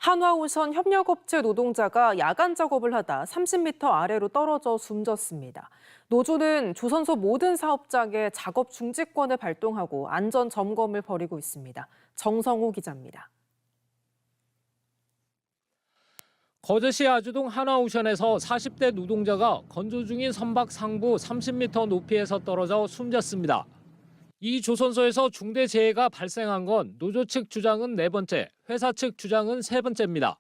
한화오션 협력업체 노동자가 야간 작업을 하다 30m 아래로 떨어져 숨졌습니다. 노조는 조선소 모든 사업장에 작업 중지권을 발동하고 안전 점검을 벌이고 있습니다. 정성호 기자입니다. 거제시 아주동 한화오션에서 40대 노동자가 건조 중인 선박 상부 30m 높이에서 떨어져 숨졌습니다. 이 조선소에서 중대재해가 발생한 건 노조 측 주장은 4번째, 회사 측 주장은 3번째입니다.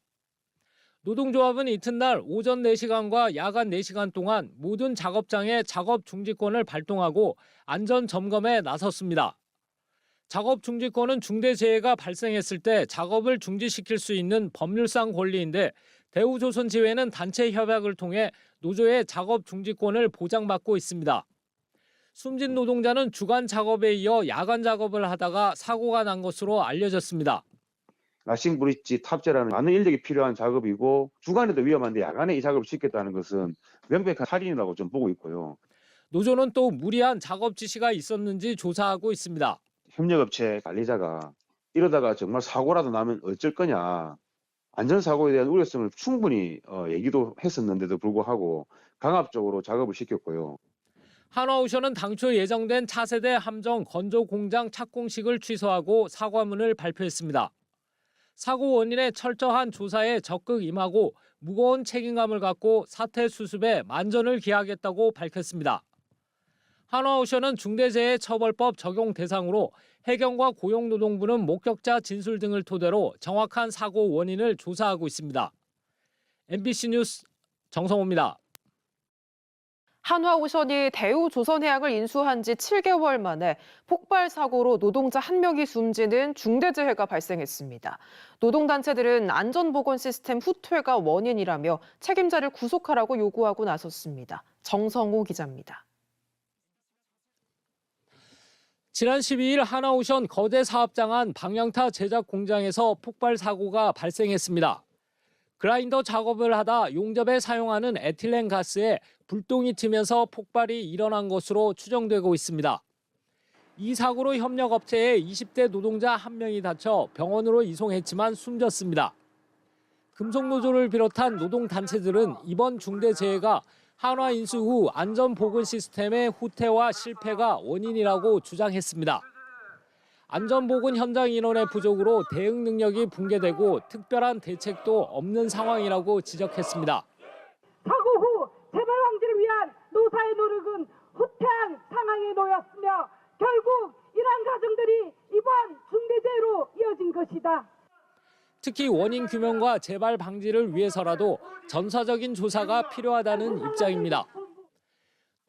노동조합은 이튿날 오전 4시간과 야간 4시간 동안 모든 작업장에 작업 중지권을 발동하고 안전 점검에 나섰습니다. 작업 중지권은 중대재해가 발생했을 때 작업을 중지시킬 수 있는 법률상 권리인데 대우조선지회는 단체 협약을 통해 노조의 작업 중지권을 보장받고 있습니다. 숨진 노동자는 주간 작업에 이어 야간 작업을 하다가 사고가 난 것으로 알려졌습니다. 라싱 브릿지 탑재라는 많은 인력이 필요한 작업이고 주간에도 위험한데 야간에 이 작업을 시켰다는 것은 명백한 살인이라고 좀 보고 있고요. 노조는 또 무리한 작업 지시가 있었는지 조사하고 있습니다. 협력업체 관리자가 이러다가 정말 사고라도 나면 어쩔 거냐. 안전사고에 대한 우려성을 충분히 얘기도 했었는데도 불구하고 강압적으로 작업을 시켰고요. 한화오션은 당초 예정된 차세대 함정 건조 공장 착공식을 취소하고 사과문을 발표했습니다. 사고 원인의 철저한 조사에 적극 임하고 무거운 책임감을 갖고 사태 수습에 만전을 기하겠다고 밝혔습니다. 한화오션은 중대재해처벌법 적용 대상으로 해경과 고용노동부는 목격자 진술 등을 토대로 정확한 사고 원인을 조사하고 있습니다. MBC 뉴스 정성호입니다. 한화오션이 대우조선해양을 인수한 지 7개월 만에 폭발 사고로 노동자 1명이 숨지는 중대재해가 발생했습니다. 노동단체들은 안전보건 시스템 후퇴가 원인이라며 책임자를 구속하라고 요구하고 나섰습니다. 정성호 기자입니다. 지난 12일 한화오션 거제 사업장 안 방향타 제작 공장에서 폭발 사고가 발생했습니다. 그라인더 작업을 하다 용접에 사용하는 에틸렌 가스에 불똥이 튀면서 폭발이 일어난 것으로 추정되고 있습니다. 이 사고로 협력업체의 20대 노동자 1명이 다쳐 병원으로 이송했지만 숨졌습니다. 금속노조를 비롯한 노동단체들은 이번 중대재해가 한화 인수 후 안전보건 시스템의 후퇴와 실패가 원인이라고 주장했습니다. 안전보건 현장 인원의 부족으로 대응 능력이 붕괴되고 특별한 대책도 없는 상황이라고 지적했습니다. 사고 후 재발 방지를 위한 노사의 노력은 후퇴한 상황에 놓였으며 결국 이러한 가정들이 이번 중대재해로 이어진 것이다. 특히 원인 규명과 재발 방지를 위해서라도 전사적인 조사가 필요하다는 입장입니다.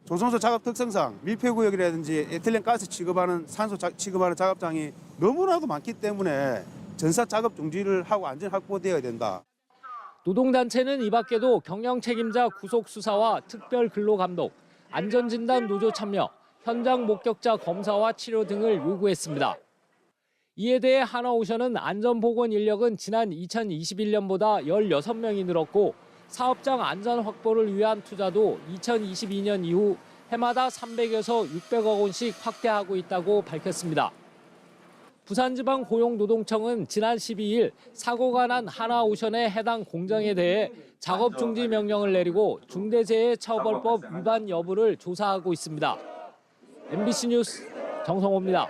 조선소 작업 특성상 밀폐구역이라든지 에틸렌 가스 취급하는 산소 취급하는 작업장이 너무나도 많기 때문에 전사 작업 중지를 하고 안전 확보되어야 된다. 노동단체는 이 밖에도 경영 책임자 구속 수사와 특별 근로 감독, 안전진단 노조 참여, 현장 목격자 검사와 치료 등을 요구했습니다. 이에 대해 한화오션은 안전보건 인력은 지난 2021년보다 16명이 늘었고 사업장 안전 확보를 위한 투자도 2022년 이후 해마다 300에서 600억 원씩 확대하고 있다고 밝혔습니다. 부산지방고용노동청은 지난 12일 사고가 난 한화오션의 해당 공장에 대해 작업 중지 명령을 내리고 중대재해처벌법 위반 여부를 조사하고 있습니다. MBC 뉴스 정성호입니다.